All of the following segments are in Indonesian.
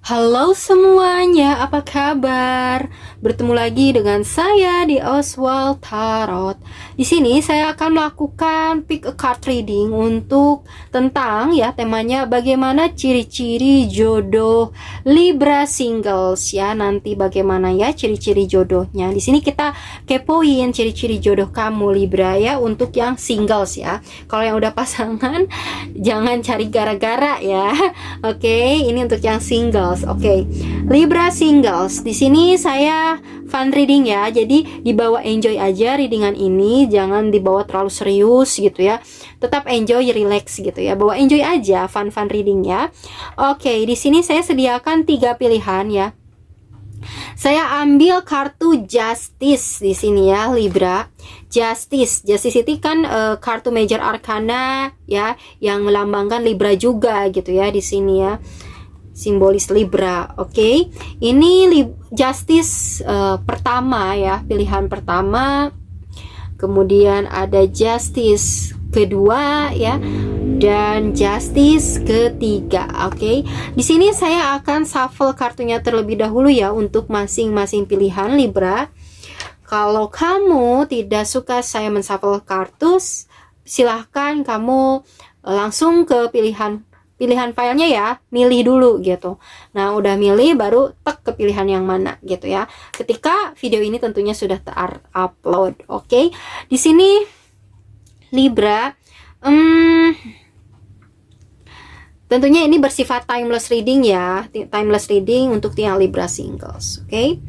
Halo semuanya, apa kabar? Bertemu lagi dengan saya di Oswald Tarot. Di sini saya akan melakukan pick a card reading untuk tentang temanya bagaimana ciri-ciri jodoh Libra singles ya. Nanti bagaimana ya ciri-ciri jodohnya. Di sini kita kepoin ciri-ciri jodoh kamu Libra ya untuk yang singles ya. Kalau yang udah pasangan jangan cari gara-gara ya. Oke, ini untuk yang singles. Oke, Libra singles. Di sini saya fun reading ya. Jadi dibawa enjoy aja readingan ini, jangan dibawa terlalu serius gitu ya. Tetap enjoy, relax gitu ya. Bawa enjoy aja, fun reading ya. Oke, di sini saya sediakan 3 pilihan ya. Saya ambil kartu Justice di sini ya, Libra. Justice itu kan kartu Major Arcana ya, yang melambangkan Libra juga gitu ya di sini ya. Simbolis Libra. Oke. Ini Justice pertama ya, pilihan pertama. Kemudian ada Justice kedua ya, dan Justice ketiga. Oke. Di sini saya akan shuffle kartunya terlebih dahulu ya untuk masing-masing pilihan Libra. Kalau kamu tidak suka saya menshuffle kartu, silahkan kamu langsung ke pilihan filenya ya, milih dulu gitu. Nah, udah milih baru tek ke pilihan yang mana gitu ya. Ketika video ini tentunya sudah terupload. Oke. Di sini Libra tentunya ini bersifat timeless reading ya. Timeless reading untuk yang Libra singles. Oke.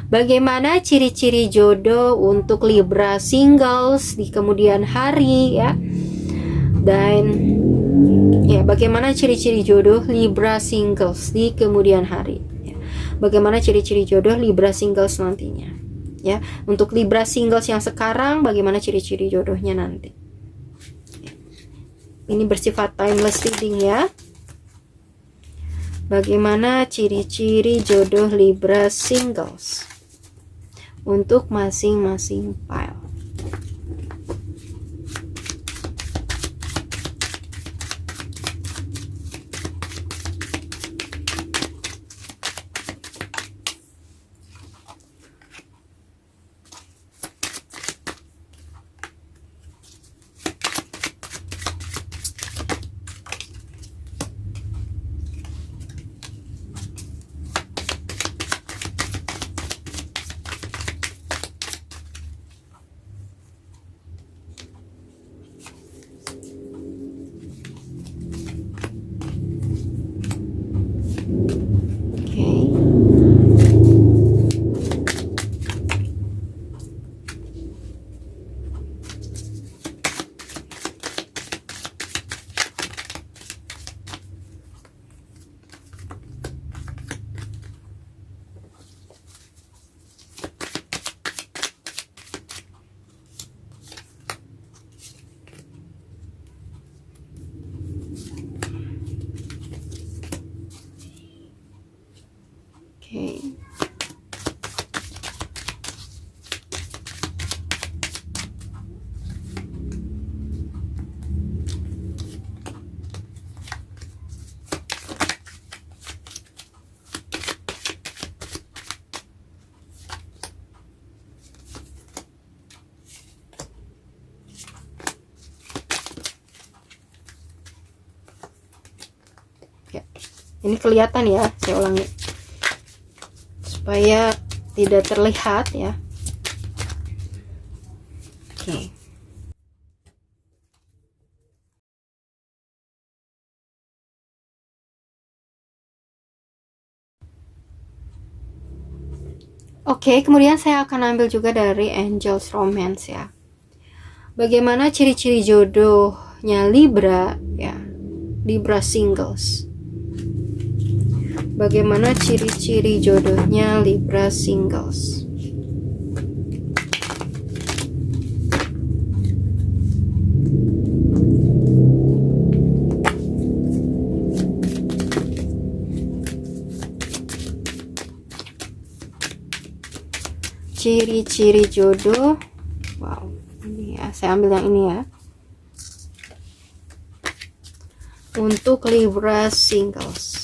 Bagaimana ciri-ciri jodoh untuk Libra singles di kemudian hari ya. Dan ya, bagaimana ciri-ciri jodoh Libra singles di kemudian hari ya. Bagaimana ciri-ciri jodoh Libra singles nantinya ya. Untuk Libra singles yang sekarang, bagaimana ciri-ciri jodohnya nanti ya. Ini bersifat timeless reading ya. Bagaimana ciri-ciri jodoh Libra singles untuk masing-masing file. Ini kelihatan ya, saya ulangi supaya tidak terlihat ya. Oke. Oke, kemudian saya akan ambil juga dari Angels Romance ya. Bagaimana ciri-ciri jodohnya Libra ya, Libra singles. Bagaimana ciri-ciri jodohnya Libra singles. Ciri-ciri jodoh. Wow, ini ya, saya ambil yang ini ya. Untuk Libra singles.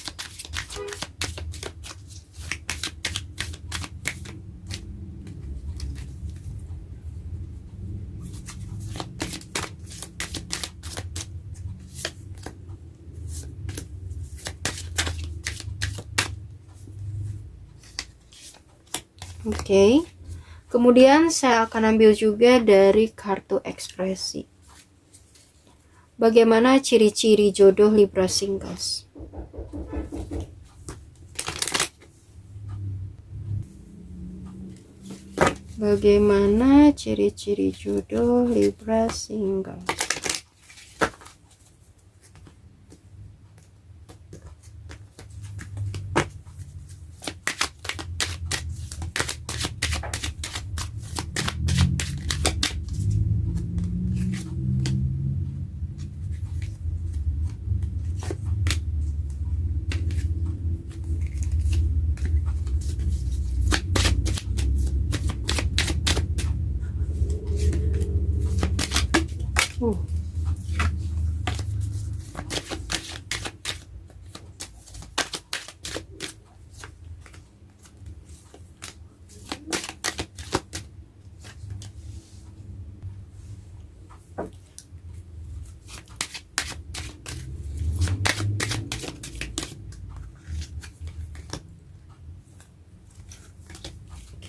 Oke. Kemudian saya akan ambil juga dari kartu ekspresi. Bagaimana ciri-ciri jodoh Libra Singles? Bagaimana ciri-ciri jodoh Libra Singles?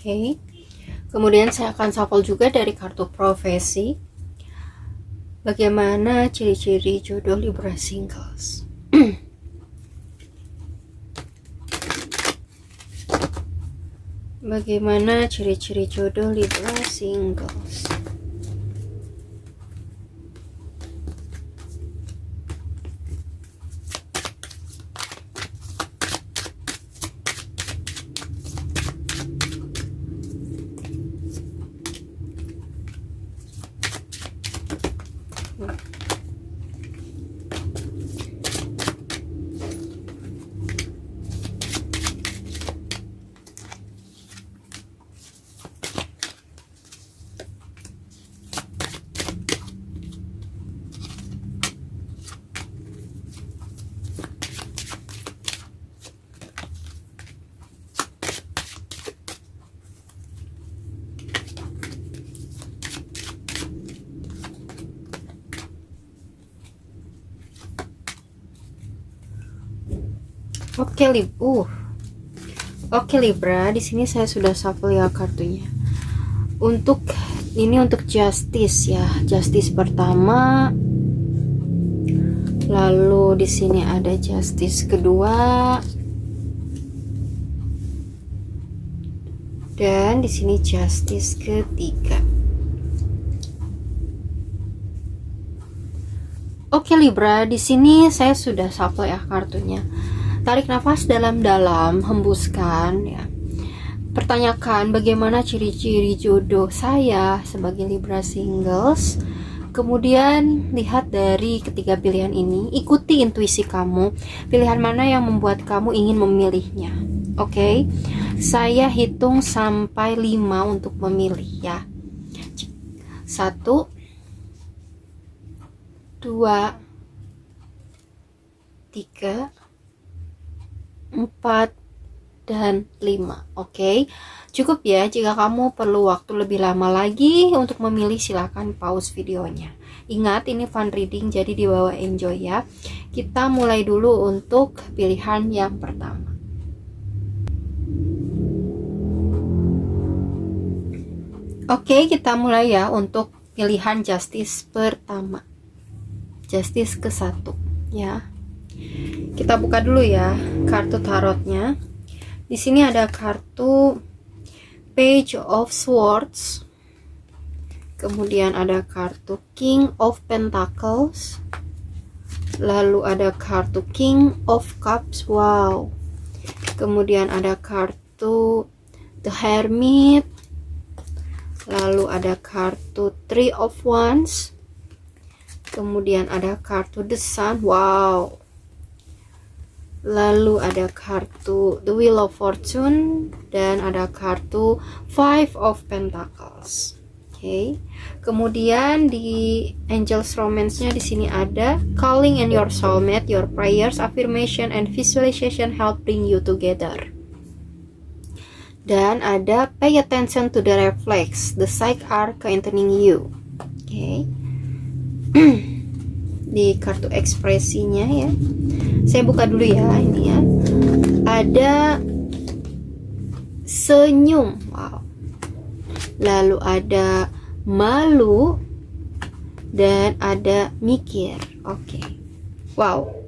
Oke. Kemudian saya akan shuffle juga dari kartu profesi. Bagaimana ciri-ciri jodoh Libra Singles? Bagaimana ciri-ciri jodoh Libra Singles? Oke Libra, di sini saya sudah shuffle ya kartunya. Untuk justice ya, justice pertama. Lalu di sini ada justice kedua. Dan di sini justice ketiga. Oke Libra, di sini saya sudah shuffle ya kartunya. Tarik nafas dalam-dalam, hembuskan ya. Pertanyakan bagaimana ciri-ciri jodoh saya sebagai Libra Singles. Kemudian lihat dari ketiga pilihan ini, ikuti intuisi kamu. Pilihan mana yang membuat kamu ingin memilihnya? Oke. Saya hitung sampai 5 untuk memilih ya. 1 2 3 4 dan 5. Oke. Cukup ya. Jika kamu perlu waktu lebih lama lagi untuk memilih, silakan pause videonya. Ingat, ini fun reading, jadi dibawa enjoy ya. Kita mulai dulu untuk pilihan yang pertama. Oke, kita mulai ya untuk pilihan justice pertama. Justice ke-1 ya. Kita buka dulu ya kartu tarotnya. Di sini ada kartu Page of Swords. Kemudian ada kartu King of Pentacles. Lalu ada kartu King of Cups. Wow. Kemudian ada kartu The Hermit. Lalu ada kartu Three of Wands. Kemudian ada kartu The Sun. Wow. Lalu ada kartu The Wheel of Fortune dan ada kartu Five of Pentacles. Oke. Kemudian di Angels Romance-nya di sini ada Calling in your soulmate, your prayers, affirmation and visualization help bring you together. Dan ada Pay attention to the reflex, the psych are containing you. Oke. Di kartu ekspresinya ya, saya buka dulu ya, ini ya, ada senyum. Wow. Lalu ada malu dan ada mikir. Oke. Wow.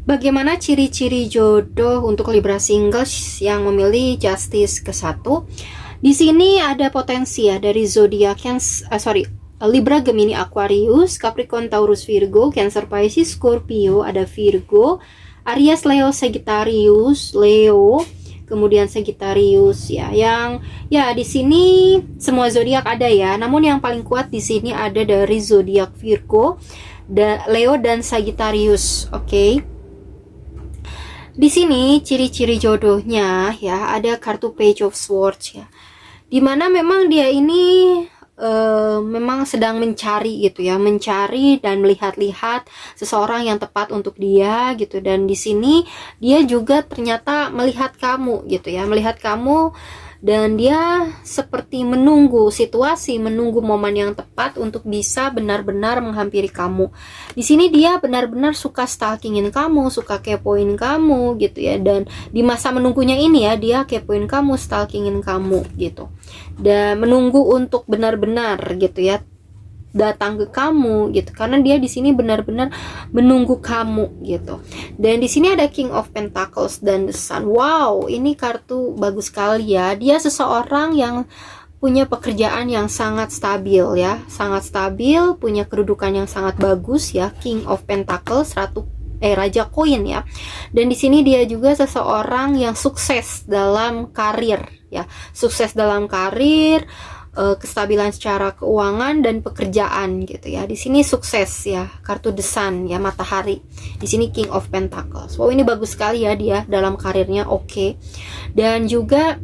Bagaimana ciri-ciri jodoh untuk Libra singles yang memilih Justice ke-1? Di sini ada potensi ya dari zodiak yang Libra, Gemini, Aquarius, Capricorn, Taurus, Virgo, Cancer, Pisces, Scorpio, ada Virgo, Aries, Leo, Sagittarius, Leo, kemudian Sagittarius ya. Yang ya di sini semua zodiak ada ya. Namun yang paling kuat di sini ada dari zodiak Virgo, Leo dan Sagittarius. Oke. Di sini ciri-ciri jodohnya ya, ada kartu Page of Swords ya. Dimana memang dia ini memang sedang mencari gitu ya, mencari dan melihat-lihat seseorang yang tepat untuk dia gitu. Dan di sini dia juga ternyata melihat kamu gitu ya, melihat kamu, dan dia seperti menunggu situasi, menunggu momen yang tepat untuk bisa benar-benar menghampiri kamu. Di sini dia benar-benar suka stalkingin kamu, suka kepoin kamu gitu ya. Dan di masa menunggunya ini ya, dia kepoin kamu, stalkingin kamu gitu. Dan menunggu untuk benar-benar gitu ya datang ke kamu gitu, karena dia di sini benar-benar menunggu kamu gitu. Dan di sini ada King of Pentacles dan The Sun. Wow, ini kartu bagus sekali ya. Dia seseorang yang punya pekerjaan yang sangat stabil ya, sangat stabil, punya kedudukan yang sangat bagus ya. King of Pentacles, Raja Koin ya. Dan di sini dia juga seseorang yang sukses dalam karir ya, sukses dalam karir, kestabilan secara keuangan dan pekerjaan gitu ya. Di sini sukses ya, kartu The Sun ya, matahari. Di sini King of Pentacles. Wow, ini bagus sekali ya dia dalam karirnya. Oke. Dan juga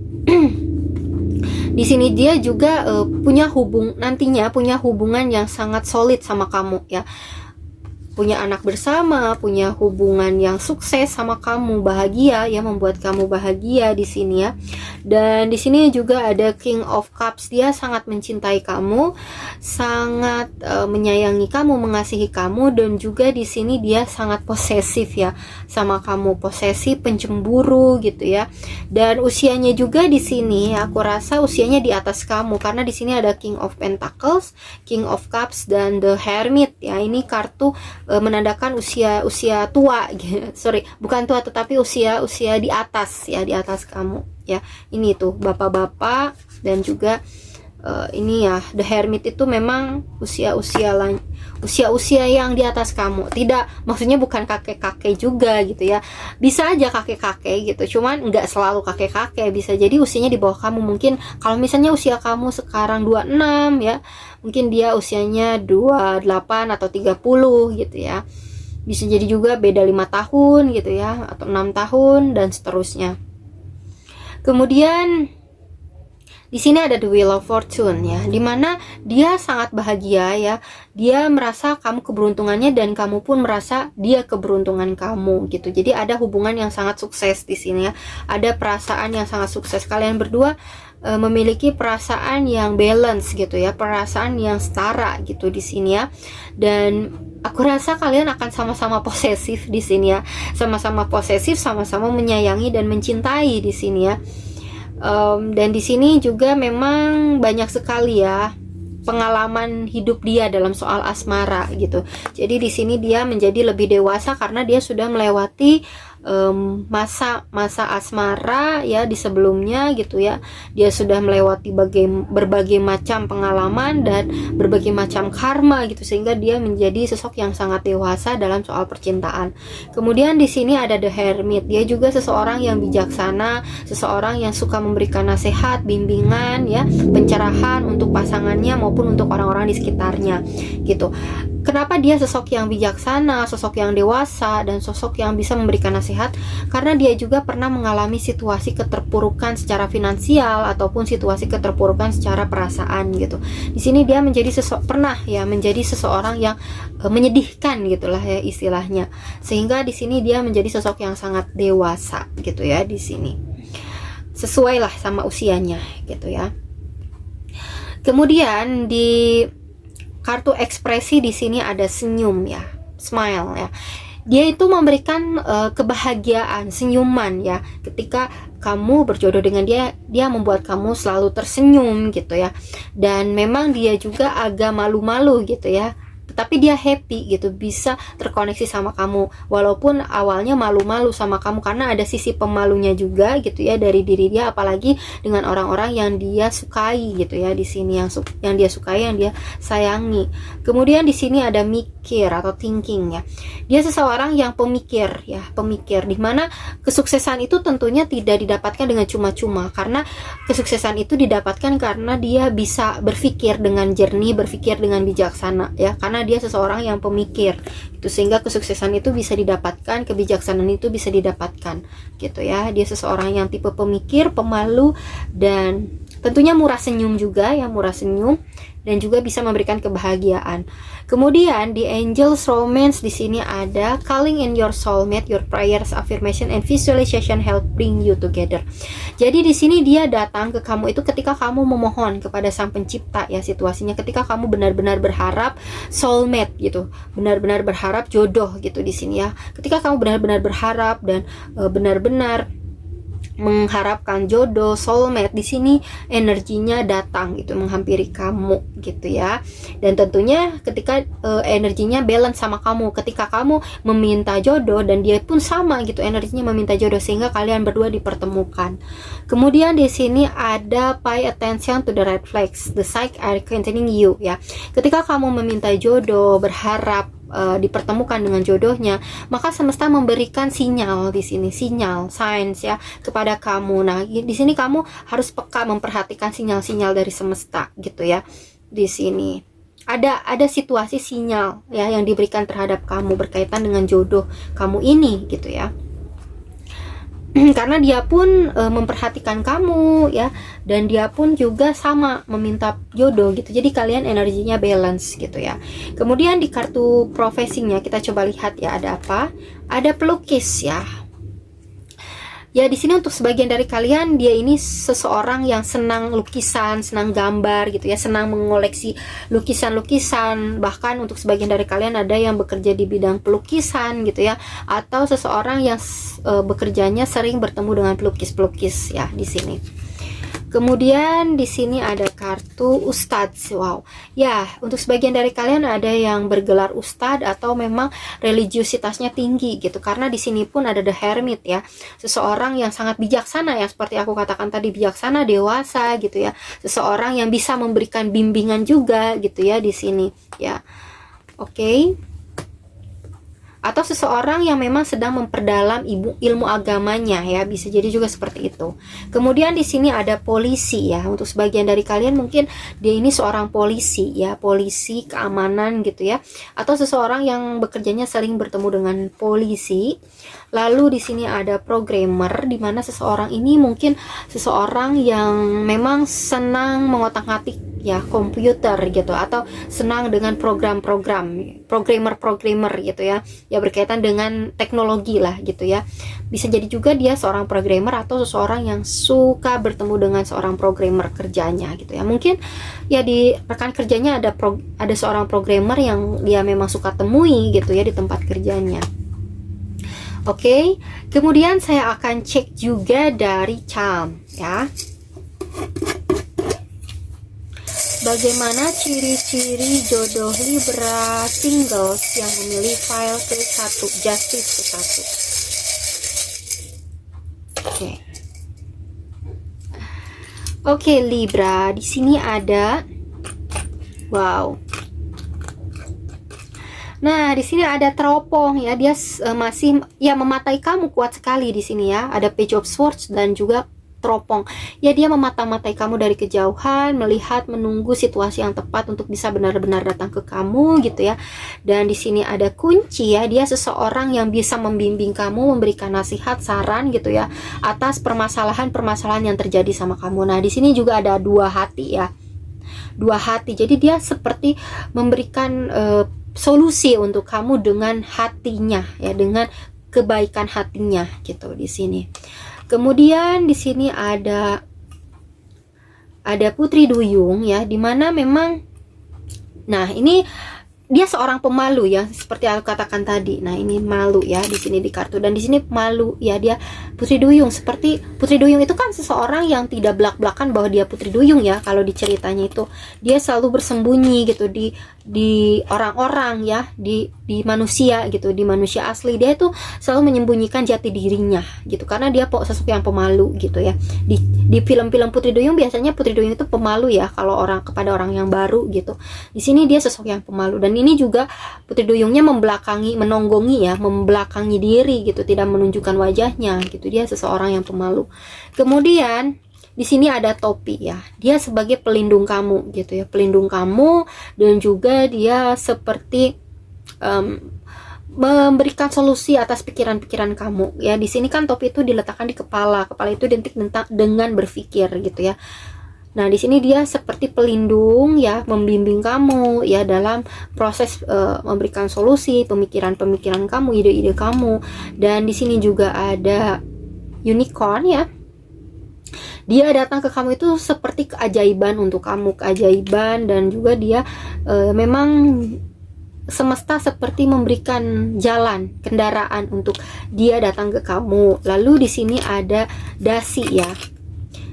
di sini dia juga nantinya punya hubungan yang sangat solid sama kamu ya. Punya anak bersama, punya hubungan yang sukses sama kamu, bahagia ya, membuat kamu bahagia di sini ya. Dan di sini juga ada King of Cups. Dia sangat mencintai kamu, sangat menyayangi kamu, mengasihi kamu, dan juga di sini dia sangat posesif ya sama kamu, posesif, pencemburu gitu ya. Dan usianya juga di sini aku rasa usianya di atas kamu, karena di sini ada King of Pentacles, King of Cups, dan The Hermit ya. Ini kartu menandakan usia tua gitu. Sorry, bukan tua tetapi usia di atas ya, di atas kamu ya. Ini tuh bapak-bapak, dan juga ini ya, The Hermit itu memang usia yang di atas kamu. Tidak, maksudnya bukan kakek-kakek juga gitu ya. Bisa aja kakek-kakek gitu, cuman nggak selalu kakek-kakek. Bisa jadi usianya di bawah kamu. Mungkin kalau misalnya usia kamu sekarang 26 ya, mungkin dia usianya 28 atau 30 gitu ya. Bisa jadi juga beda 5 tahun gitu ya, atau 6 tahun dan seterusnya. Kemudian di sini ada The Wheel of Fortune ya, dimana dia sangat bahagia ya. Dia merasa kamu keberuntungannya, dan kamu pun merasa dia keberuntungan kamu gitu. Jadi ada hubungan yang sangat sukses di sini ya. Ada perasaan yang sangat sukses. Kalian berdua memiliki perasaan yang balance gitu ya, perasaan yang setara gitu di sini ya. Dan aku rasa kalian akan sama-sama posesif di sini ya. Sama-sama posesif, sama-sama menyayangi dan mencintai di sini ya. Dan di sini juga memang banyak sekali ya pengalaman hidup dia dalam soal asmara gitu. Jadi di sini dia menjadi lebih dewasa karena dia sudah melewati masa asmara ya di sebelumnya gitu ya. Dia sudah melewati berbagai macam pengalaman dan berbagai macam karma gitu, sehingga dia menjadi sosok yang sangat dewasa dalam soal percintaan. Kemudian di sini ada The Hermit. Dia juga seseorang yang bijaksana, seseorang yang suka memberikan nasihat, bimbingan ya, pencerahan untuk pasangannya maupun untuk orang-orang di sekitarnya gitu. Kenapa dia sosok yang bijaksana, sosok yang dewasa, dan sosok yang bisa memberikan nasihat? Karena dia juga pernah mengalami situasi keterpurukan secara finansial ataupun situasi keterpurukan secara perasaan gitu. Di sini dia menjadi menjadi seseorang yang menyedihkan gitulah ya istilahnya. Sehingga di sini dia menjadi sosok yang sangat dewasa gitu ya di sini. Sesuai lah sama usianya gitu ya. Kemudian di kartu ekspresi di sini ada senyum ya, smile ya. Dia itu memberikan kebahagiaan, senyuman ya. Ketika kamu berjodoh dengan dia, dia membuat kamu selalu tersenyum gitu ya. Dan memang dia juga agak malu-malu gitu ya, tetapi dia happy gitu, bisa terkoneksi sama kamu walaupun awalnya malu-malu sama kamu, karena ada sisi pemalunya juga gitu ya dari diri dia, apalagi dengan orang-orang yang dia sukai gitu ya. Di sini yang dia sukai, yang dia sayangi. Kemudian di sini ada mikir atau thinking ya. Dia seseorang yang pemikir ya, pemikir, dimana kesuksesan itu tentunya tidak didapatkan dengan cuma-cuma, karena kesuksesan itu didapatkan karena dia bisa berpikir dengan jernih, berpikir dengan bijaksana ya, karena dia seseorang yang pemikir itu, sehingga kesuksesan itu bisa didapatkan, kebijaksanaan itu bisa didapatkan gitu ya. Dia seseorang yang tipe pemikir, pemalu, dan tentunya murah senyum juga ya, murah senyum, dan juga bisa memberikan kebahagiaan. Kemudian di Angels Romance di sini ada calling in your soulmate, your prayers, affirmation, and visualization help bring you together. Jadi di sini dia datang ke kamu itu ketika kamu memohon kepada Sang Pencipta ya, situasinya ketika kamu benar-benar berharap soulmate gitu, benar-benar berharap jodoh gitu di sini ya. Ketika kamu benar-benar berharap dan benar-benar mengharapkan jodoh, soulmate, di sini energinya datang itu menghampiri kamu gitu ya. Dan tentunya ketika energinya balance sama kamu, ketika kamu meminta jodoh dan dia pun sama gitu energinya meminta jodoh, sehingga kalian berdua dipertemukan. Kemudian di sini ada pay attention to the red flags, the signs are containing you ya. Ketika kamu meminta jodoh, berharap dipertemukan dengan jodohnya, maka semesta memberikan sinyal di sini, sinyal, signs ya kepada kamu. Nah, di sini kamu harus peka memperhatikan sinyal-sinyal dari semesta gitu ya. Di sini ada situasi sinyal ya yang diberikan terhadap kamu berkaitan dengan jodoh kamu ini gitu ya. Karena dia pun memperhatikan kamu ya, dan dia pun juga sama meminta jodoh gitu. Jadi kalian energinya balance gitu ya. Kemudian di kartu profesinya kita coba lihat ya, ada apa? Ada pelukis ya. Ya di sini untuk sebagian dari kalian, dia ini seseorang yang senang lukisan, senang gambar gitu ya, senang mengoleksi lukisan-lukisan. Bahkan untuk sebagian dari kalian ada yang bekerja di bidang pelukisan gitu ya, atau seseorang yang bekerjanya sering bertemu dengan pelukis-pelukis ya di sini. Kemudian di sini ada kartu Ustadz. Wow. Ya, untuk sebagian dari kalian ada yang bergelar Ustadz atau memang religiusitasnya tinggi gitu. Karena di sini pun ada The Hermit ya. Seseorang yang sangat bijaksana ya, seperti aku katakan tadi, bijaksana, dewasa gitu ya. Seseorang yang bisa memberikan bimbingan juga gitu ya di sini ya. Oke. Atau seseorang yang memang sedang memperdalam ilmu agamanya ya, bisa jadi juga seperti itu. Kemudian di sini ada polisi ya. Untuk sebagian dari kalian mungkin dia ini seorang polisi ya, polisi keamanan gitu ya, atau seseorang yang bekerjanya sering bertemu dengan polisi. Lalu di sini ada programmer, di mana seseorang ini mungkin seseorang yang memang senang mengotak-atik ya komputer gitu, atau senang dengan program-program, programmer gitu ya, ya berkaitan dengan teknologi lah gitu ya. Bisa jadi juga dia seorang programmer atau seseorang yang suka bertemu dengan seorang programmer kerjanya gitu ya. Mungkin ya di rekan kerjanya ada seorang programmer yang dia memang suka temui gitu ya di tempat kerjanya. Oke, kemudian saya akan cek juga dari charm ya. Bagaimana ciri-ciri jodoh Libra singles yang memilih file ke-1, Justice ke-1. Oke, Libra, di sini ada wow. Nah, di sini ada teropong ya, dia masih ya mematai kamu kuat sekali di sini ya. Ada Page of Swords dan juga teropong. Ya dia memata-matai kamu dari kejauhan, melihat, menunggu situasi yang tepat untuk bisa benar-benar datang ke kamu gitu ya. Dan di sini ada kunci ya, dia seseorang yang bisa membimbing kamu, memberikan nasihat, saran gitu ya atas permasalahan-permasalahan yang terjadi sama kamu. Nah, di sini juga ada dua hati ya. Dua hati. Jadi dia seperti memberikan solusi untuk kamu dengan hatinya ya, dengan kebaikan hatinya gitu di sini. Kemudian di sini ada Putri Duyung ya, dimana memang nah ini dia seorang pemalu ya, seperti aku katakan tadi. Nah, ini malu ya di sini di kartu, dan di sini malu ya, dia putri duyung. Seperti putri duyung itu kan seseorang yang tidak belak-belakan bahwa dia putri duyung ya. Kalau di ceritanya itu dia selalu bersembunyi gitu di orang-orang ya, di manusia gitu, di manusia asli dia itu selalu menyembunyikan jati dirinya gitu, karena dia sosok yang pemalu gitu ya. Di film-film putri duyung biasanya putri duyung itu pemalu ya kalau kepada orang yang baru gitu. Di sini dia sosok yang pemalu, dan ini juga putri duyungnya membelakangi diri gitu, tidak menunjukkan wajahnya gitu. Dia seseorang yang pemalu. Kemudian di sini ada topi ya, dia sebagai pelindung kamu gitu ya, pelindung kamu, dan juga dia seperti memberikan solusi atas pikiran-pikiran kamu ya. Di sini kan topi itu diletakkan di kepala itu identik dengan berpikir gitu ya. Nah, di sini dia seperti pelindung ya, membimbing kamu ya dalam proses memberikan solusi pemikiran-pemikiran kamu, ide-ide kamu. Dan di sini juga ada unicorn ya. Dia datang ke kamu itu seperti keajaiban untuk kamu, keajaiban, dan juga dia memang semesta seperti memberikan jalan, kendaraan untuk dia datang ke kamu. Lalu di sini ada dasi ya,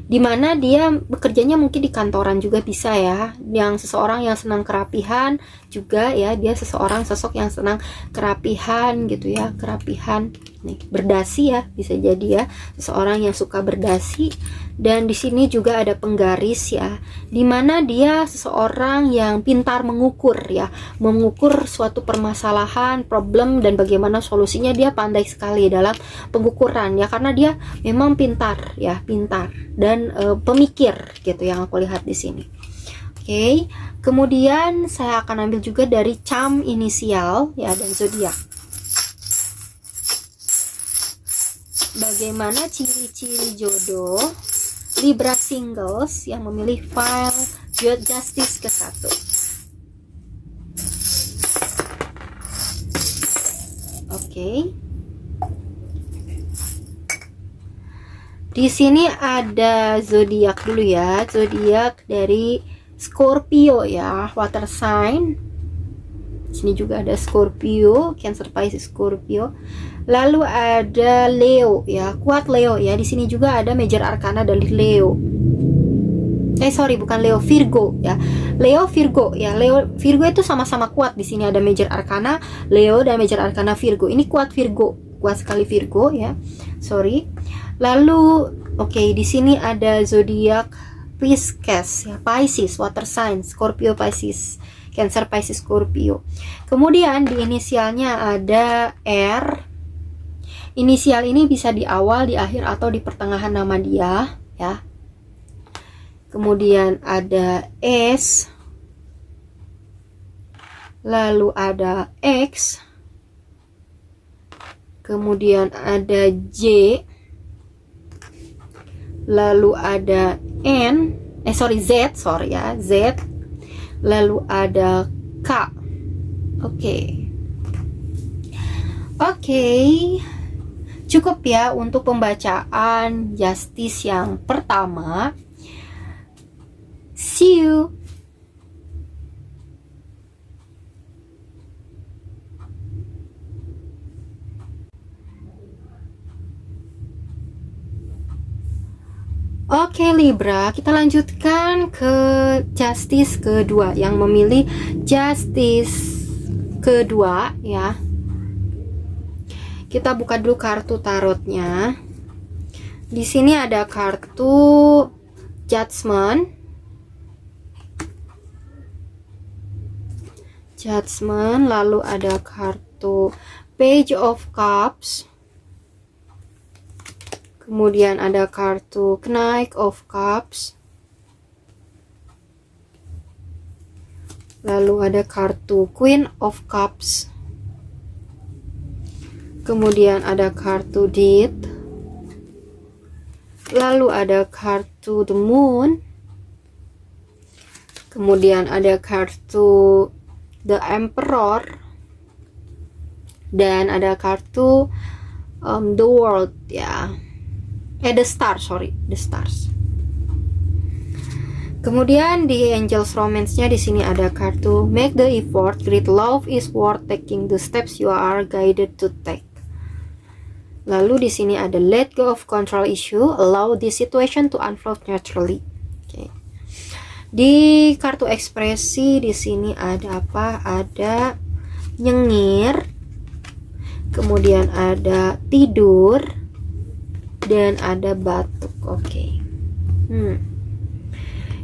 dimana dia bekerjanya mungkin di kantoran juga bisa ya, yang seseorang yang senang kerapihan juga ya, dia sosok yang senang kerapihan gitu ya, kerapihan nih, berdasi ya, bisa jadi ya, seseorang yang suka berdasi. Dan di sini juga ada penggaris ya, dimana dia seseorang yang pintar mengukur ya, mengukur suatu permasalahan, problem, dan bagaimana solusinya. Dia pandai sekali dalam pengukuran ya, karena dia memang pintar ya, pintar dan pemikir gitu yang aku lihat di sini. Oke, kemudian saya akan ambil juga dari charm inisial ya dan zodiak. Bagaimana ciri-ciri jodoh Libra singles yang memilih file Justice ke-1? Oke. Di sini ada zodiak dulu ya, zodiak dari Scorpio ya, water sign. Di sini juga ada Scorpio, Cancer, Pisces, Scorpio. Lalu ada Leo ya, kuat Leo ya. Di sini juga ada major arcana dari Leo. Bukan Leo, Virgo ya. Leo Virgo ya. Leo Virgo itu sama-sama kuat. Di sini ada major arcana Leo dan major arcana Virgo. Ini kuat Virgo, kuat sekali Virgo ya. Lalu di sini ada zodiak Pisces ya, Pisces, water sign, Scorpio, Pisces, Cancer, Pisces, Scorpio. Kemudian di inisialnya ada R. Inisial ini bisa di awal, di akhir, atau di pertengahan nama dia ya. Kemudian ada S, lalu ada X, kemudian ada J, lalu ada Z, lalu ada K. Oke. Cukup ya untuk pembacaan Justice yang pertama. See you. Oke Libra, kita lanjutkan ke Justice kedua yang memilih Justice kedua ya. Kita buka dulu kartu tarotnya. Di sini ada kartu Judgment, lalu ada kartu Page of Cups, kemudian ada kartu Knight of Cups, lalu ada kartu Queen of Cups, kemudian ada kartu Death, lalu ada kartu The Moon, kemudian ada kartu The Emperor, dan ada kartu The World ya, The Stars. Kemudian di Angels Romance-nya di sini ada kartu Make the effort, great love is worth taking the steps you are guided to take. Lalu di sini ada Let go of control issue, allow this situation to unfold naturally. Oke. Di kartu ekspresi di sini ada apa? Ada nyengir, kemudian ada tidur, dan ada batuk. Oke.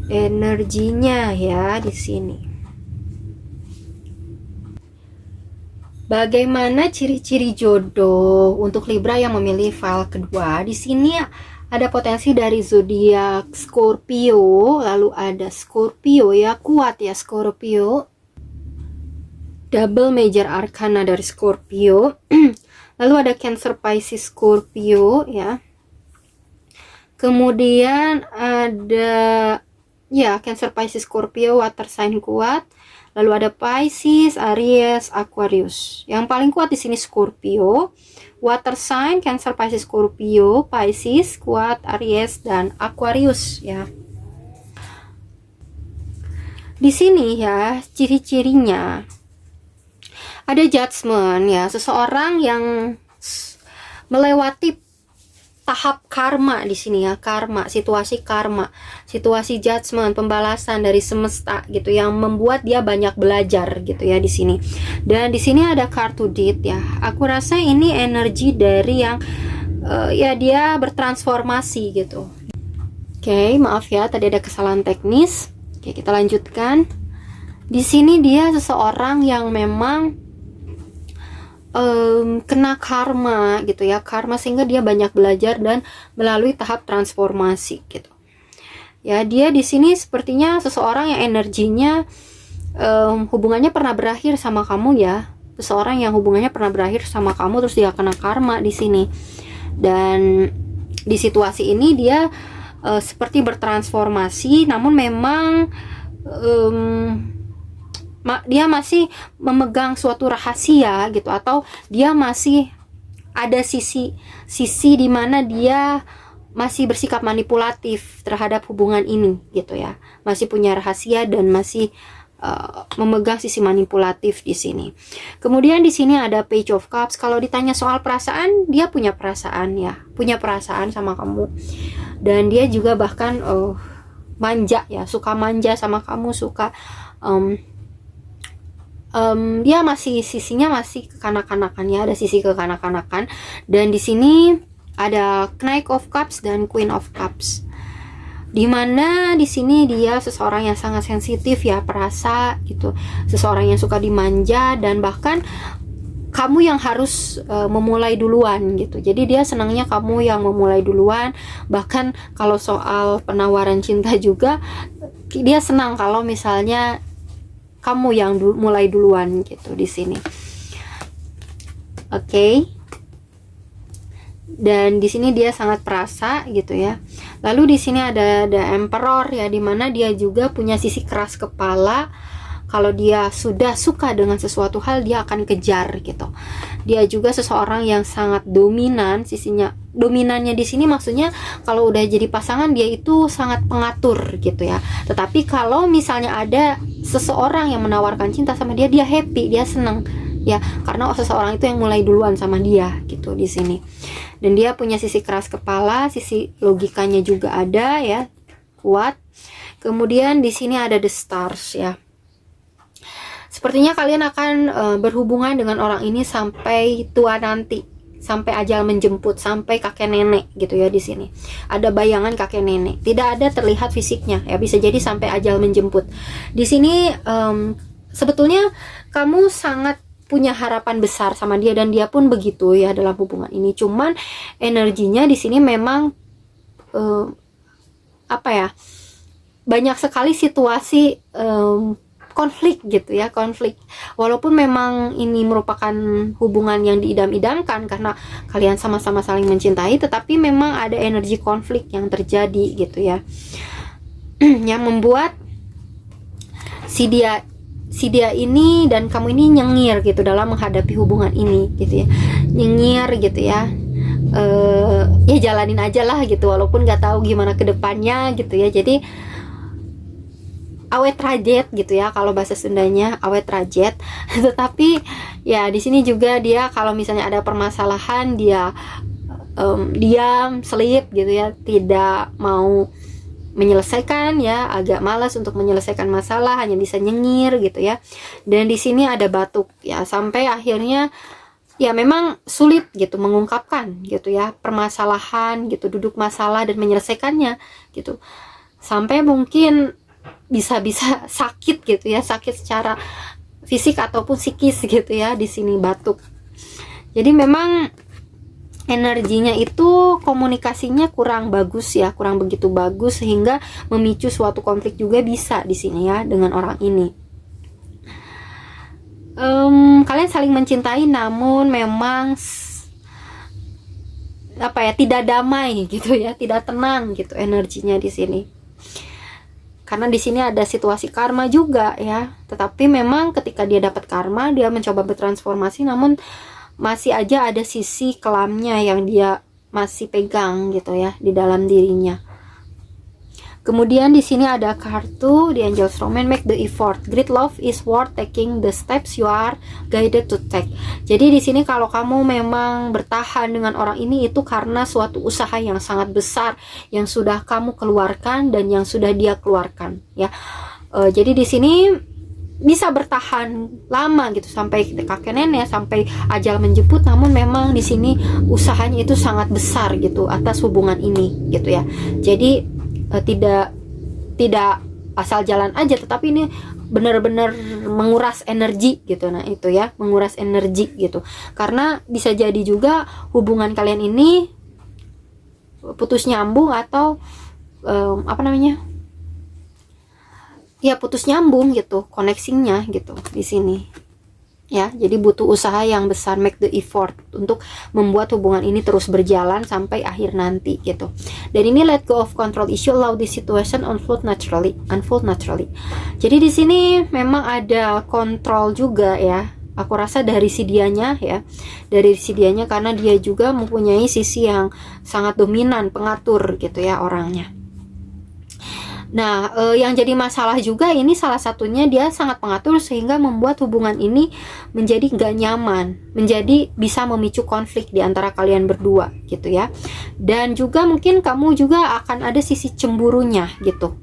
Energinya ya di sini. Bagaimana ciri-ciri jodoh untuk Libra yang memilih file kedua? Di sini ada potensi dari zodiak Scorpio, lalu ada Scorpio ya, kuat ya Scorpio. Double major arcana dari Scorpio. Lalu ada Cancer, Pisces, Scorpio ya. Kemudian ada ya Cancer, Pisces, Scorpio, water sign kuat. Lalu ada Pisces, Aries, Aquarius. Yang paling kuat di sini Scorpio. Water sign Cancer, Pisces, Scorpio, Pisces kuat, Aries dan Aquarius ya. Di sini ya ciri-cirinya ada judgment ya, seseorang yang melewati tahap karma di sini ya, karma, situasi judgment, pembalasan dari semesta gitu yang membuat dia banyak belajar gitu ya di sini. Dan di sini ada kartu Death ya. Aku rasa ini energi dari yang ya dia bertransformasi gitu. Oke, maaf ya tadi ada kesalahan teknis. Oke, kita lanjutkan. Di sini dia seseorang yang memang kena karma gitu ya, karma sehingga dia banyak belajar dan melalui tahap transformasi gitu ya. Dia di sini sepertinya seseorang yang energinya hubungannya pernah berakhir sama kamu ya, seseorang yang hubungannya pernah berakhir sama kamu terus dia kena karma di sini. Dan di situasi ini dia seperti bertransformasi, namun memang dia masih memegang suatu rahasia gitu, atau dia masih ada sisi di mana dia masih bersikap manipulatif terhadap hubungan ini gitu ya, masih punya rahasia dan masih memegang sisi manipulatif di sini. Kemudian di sini ada Page of Cups. Kalau ditanya soal perasaan, dia punya perasaan ya, punya perasaan sama kamu, dan dia juga bahkan manja ya, suka manja sama kamu, suka dia masih sisinya masih kekanak-kanakan ya, ada sisi kekanak-kanakan. Dan di sini ada Knight of Cups dan Queen of Cups, dimana di sini dia seseorang yang sangat sensitif ya, perasa gitu, seseorang yang suka dimanja dan bahkan kamu yang harus memulai duluan gitu. Jadi dia senangnya kamu yang memulai duluan. Bahkan kalau soal penawaran cinta juga dia senang kalau misalnya kamu yang mulai duluan gitu di sini. Oke. Dan di sini dia sangat perasa gitu ya. Lalu di sini ada Emperor ya, dimana dia juga punya sisi keras kepala. Kalau dia sudah suka dengan sesuatu hal, dia akan kejar gitu. Dia juga seseorang yang sangat dominan, sisinya dominannya di sini maksudnya kalau udah jadi pasangan dia itu sangat pengatur gitu ya. Tetapi kalau misalnya ada seseorang yang menawarkan cinta sama dia, dia happy, dia senang ya, karena seseorang itu yang mulai duluan sama dia gitu di sini. Dan dia punya sisi keras kepala, sisi logikanya juga ada ya, kuat. Kemudian di sini ada The Stars ya. Sepertinya kalian akan berhubungan dengan orang ini sampai tua nanti, sampai ajal menjemput, sampai kakek nenek gitu ya di sini. Ada bayangan kakek nenek, tidak ada terlihat fisiknya ya, bisa jadi sampai ajal menjemput. Di sini sebetulnya kamu sangat punya harapan besar sama dia dan dia pun begitu ya dalam hubungan ini. Cuman energinya di sini memang apa ya? Banyak sekali situasi konflik gitu ya, konflik. Walaupun memang ini merupakan hubungan yang diidam-idamkan karena kalian sama-sama saling mencintai, tetapi memang ada energi konflik yang terjadi gitu ya. Yang membuat si dia ini dan kamu ini nyengir gitu dalam menghadapi hubungan ini gitu ya. Nyengir gitu ya. Ya jalanin aja lah gitu, walaupun nggak tahu gimana ke depannya gitu ya. Jadi awet rajet gitu ya kalau bahasa Sundanya, awet rajet. Tetapi ya di sini juga dia kalau misalnya ada permasalahan dia diam, selip gitu ya, tidak mau menyelesaikan ya, agak malas untuk menyelesaikan masalah, hanya bisa nyengir gitu ya. Dan di sini ada batuk ya, sampai akhirnya ya memang sulit gitu mengungkapkan gitu ya permasalahan gitu, duduk masalah dan menyelesaikannya gitu. Sampai mungkin bisa-bisa sakit gitu ya, sakit secara fisik ataupun psikis gitu ya di sini batuk. Jadi memang energinya itu komunikasinya kurang bagus ya, kurang begitu bagus sehingga memicu suatu konflik juga bisa di sini ya dengan orang ini. Kalian saling mencintai namun memang apa ya, tidak damai gitu ya, tidak tenang gitu energinya di sini. Karena di sini ada situasi karma juga ya. Tetapi memang ketika dia dapat karma, dia mencoba bertransformasi namun masih aja ada sisi kelamnya yang dia masih pegang gitu ya di dalam dirinya. Kemudian di sini ada kartu di Angel's Romance, make the effort. Great love is worth taking the steps you are guided to take. Jadi di sini kalau kamu memang bertahan dengan orang ini itu karena suatu usaha yang sangat besar yang sudah kamu keluarkan dan yang sudah dia keluarkan ya. Jadi di sini bisa bertahan lama gitu sampai kakek nenek, sampai ajal menjemput, namun memang di sini usahanya itu sangat besar gitu atas hubungan ini gitu ya. Jadi tidak asal jalan aja, tetapi ini benar-benar menguras energi gitu. Nah itu ya, menguras energi gitu, karena bisa jadi juga hubungan kalian ini putus nyambung atau apa namanya ya, putus nyambung gitu koneksinya gitu di sini ya. Jadi butuh usaha yang besar, make the effort untuk membuat hubungan ini terus berjalan sampai akhir nanti gitu. Dan ini let go of control issue, allow this situation unfold naturally. Jadi di sini memang ada kontrol juga ya, aku rasa dari si dianya ya, dari si dianya, karena dia juga mempunyai sisi yang sangat dominan, pengatur gitu ya orangnya. Nah, yang jadi masalah juga ini salah satunya dia sangat pengatur sehingga membuat hubungan ini menjadi gak nyaman, menjadi bisa memicu konflik di antara kalian berdua gitu ya. Dan juga mungkin kamu juga akan ada sisi cemburunya gitu,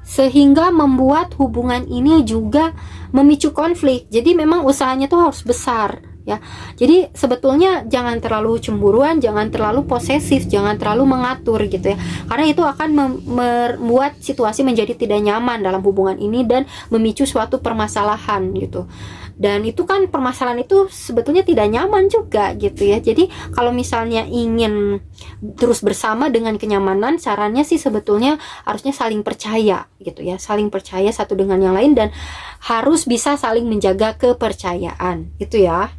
sehingga membuat hubungan ini juga memicu konflik. Jadi memang usahanya tuh harus besar ya. Jadi sebetulnya jangan terlalu cemburuan, jangan terlalu posesif, jangan terlalu mengatur gitu ya, karena itu akan membuat situasi menjadi tidak nyaman dalam hubungan ini dan memicu suatu permasalahan gitu. Dan itu kan permasalahan itu sebetulnya tidak nyaman juga gitu ya. Jadi kalau misalnya ingin terus bersama dengan kenyamanan, caranya sih sebetulnya harusnya saling percaya gitu ya, saling percaya satu dengan yang lain dan harus bisa saling menjaga kepercayaan itu ya.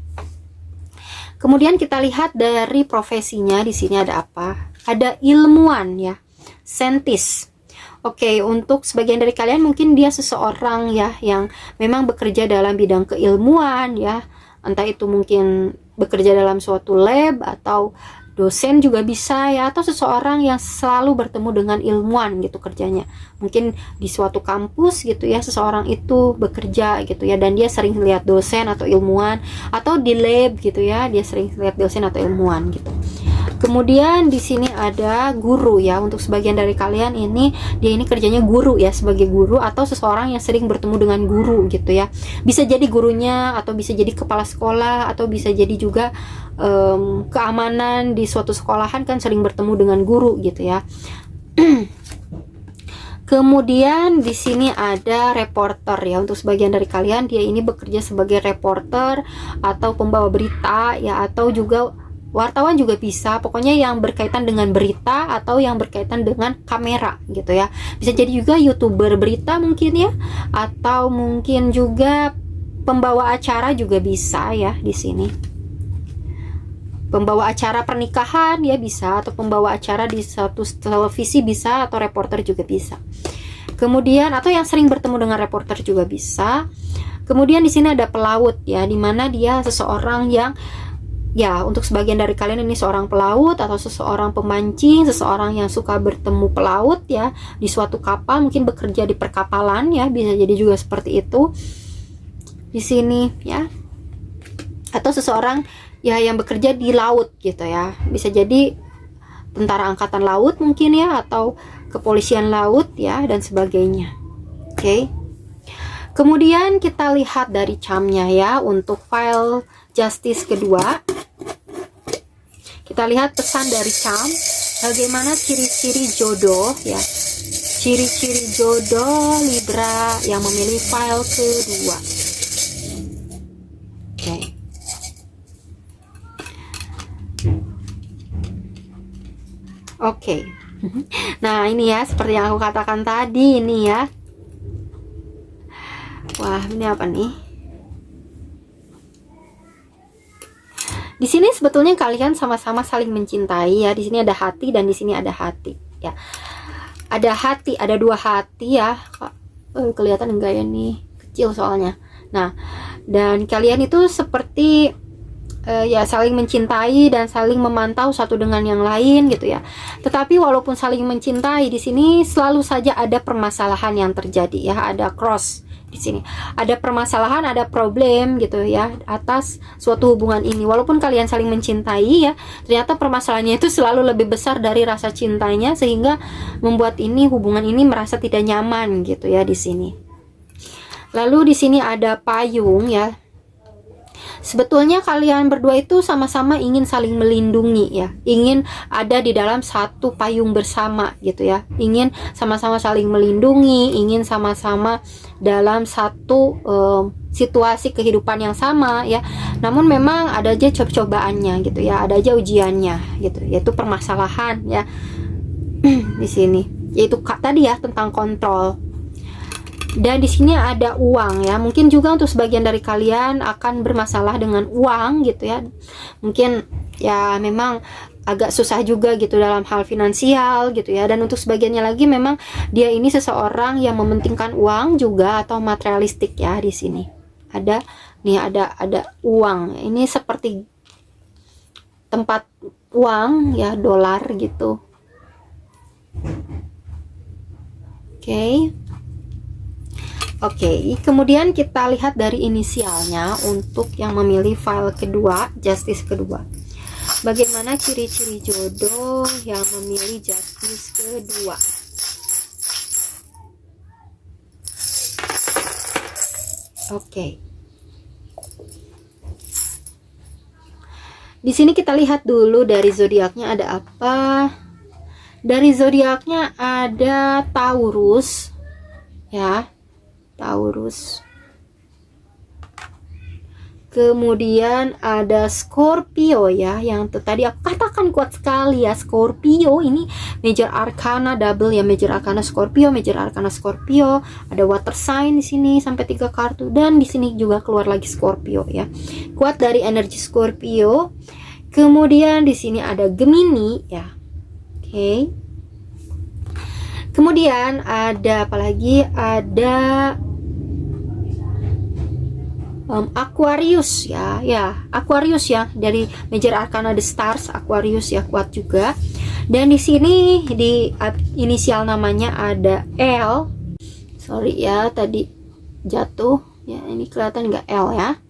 Kemudian kita lihat dari profesinya, di sini ada apa? Ada ilmuwan ya, saintis. Oke, untuk sebagian dari kalian mungkin dia seseorang ya yang memang bekerja dalam bidang keilmuan ya. Entah itu mungkin bekerja dalam suatu lab atau dosen juga bisa ya, atau seseorang yang selalu bertemu dengan ilmuwan gitu kerjanya. Mungkin di suatu kampus gitu ya, seseorang itu bekerja gitu ya, dan dia sering lihat dosen atau ilmuwan, atau di lab gitu ya, dia sering lihat dosen atau ilmuwan gitu. Kemudian di sini ada guru ya, untuk sebagian dari kalian ini dia ini kerjanya guru ya, sebagai guru atau seseorang yang sering bertemu dengan guru gitu ya. Bisa jadi gurunya, atau bisa jadi kepala sekolah, atau bisa jadi juga keamanan di suatu sekolahan kan sering bertemu dengan guru gitu ya. Kemudian di sini ada reporter ya, untuk sebagian dari kalian dia ini bekerja sebagai reporter atau pembawa berita ya, atau juga wartawan juga bisa, pokoknya yang berkaitan dengan berita atau yang berkaitan dengan kamera gitu ya. Bisa jadi juga YouTuber berita mungkin ya, atau mungkin juga pembawa acara juga bisa ya di sini. Pembawa acara pernikahan ya bisa, atau pembawa acara di satu televisi bisa, atau reporter juga bisa. Kemudian atau yang sering bertemu dengan reporter juga bisa. Kemudian di sini ada pelaut ya, dimana dia seseorang yang ya untuk sebagian dari kalian ini seorang pelaut atau seseorang pemancing, seseorang yang suka bertemu pelaut ya di suatu kapal, mungkin bekerja di perkapalan ya, bisa jadi juga seperti itu di sini ya. Atau seseorang ya yang bekerja di laut gitu ya, bisa jadi tentara angkatan laut mungkin ya, atau kepolisian laut ya, dan sebagainya. Oke. Kemudian kita lihat dari charmnya ya untuk file justice kedua. Kita lihat pesan dari charm, bagaimana ciri-ciri jodoh ya. Ciri-ciri jodoh Libra yang memilih file kedua. Oke. Oke. Nah, ini ya seperti yang aku katakan tadi ini ya. Wah, ini apa nih? Di sini sebetulnya kalian sama-sama saling mencintai ya. Di sini ada hati dan di sini ada hati ya. Ada hati, ada dua hati ya. Kelihatan enggak ya nih? Kecil soalnya. Nah, dan kalian itu seperti ya saling mencintai dan saling memantau satu dengan yang lain gitu ya. Tetapi walaupun saling mencintai, di sini selalu saja ada permasalahan yang terjadi ya. Ada cross di sini, ada permasalahan, ada problem gitu ya atas suatu hubungan ini. Walaupun kalian saling mencintai ya, ternyata permasalahannya itu selalu lebih besar dari rasa cintanya, sehingga membuat ini hubungan ini merasa tidak nyaman gitu ya di sini. Lalu di sini ada payung ya. Sebetulnya kalian berdua itu sama-sama ingin saling melindungi ya, ingin ada di dalam satu payung bersama gitu ya, ingin sama-sama saling melindungi, ingin sama-sama dalam satu situasi kehidupan yang sama ya. Namun memang ada aja cobaannya gitu ya, ada aja ujiannya gitu, yaitu permasalahan ya di sini, yaitu tadi ya tentang kontrol. Dan di sini ada uang ya. Mungkin juga untuk sebagian dari kalian akan bermasalah dengan uang gitu ya. Mungkin ya memang agak susah juga gitu dalam hal finansial gitu ya. Dan untuk sebagiannya lagi memang dia ini seseorang yang mementingkan uang juga atau materialistik ya di sini. Ada nih, ada uang. Ini seperti tempat uang ya, dolar gitu. Oke. Oke, kemudian kita lihat dari inisialnya untuk yang memilih file kedua, justice kedua. Bagaimana ciri-ciri jodoh yang memilih justice kedua? Oke. Di sini kita lihat dulu dari zodiaknya ada apa. Dari zodiaknya ada Taurus ya. Taurus. Kemudian ada Scorpio ya, yang tadi aku katakan kuat sekali ya. Scorpio ini major arcana double ya, major arcana Scorpio, major arcana Scorpio. Ada water sign di sini sampai 3 kartu, dan di sini juga keluar lagi Scorpio ya. Kuat dari energi Scorpio. Kemudian di sini ada Gemini ya. Oke. Kemudian ada apa lagi? Ada Aquarius ya, Aquarius ya, dari major arcana the stars. Aquarius ya, kuat juga. Dan di sini di inisial namanya ada L. Sorry ya, tadi jatuh ya, ini kelihatan nggak L ya.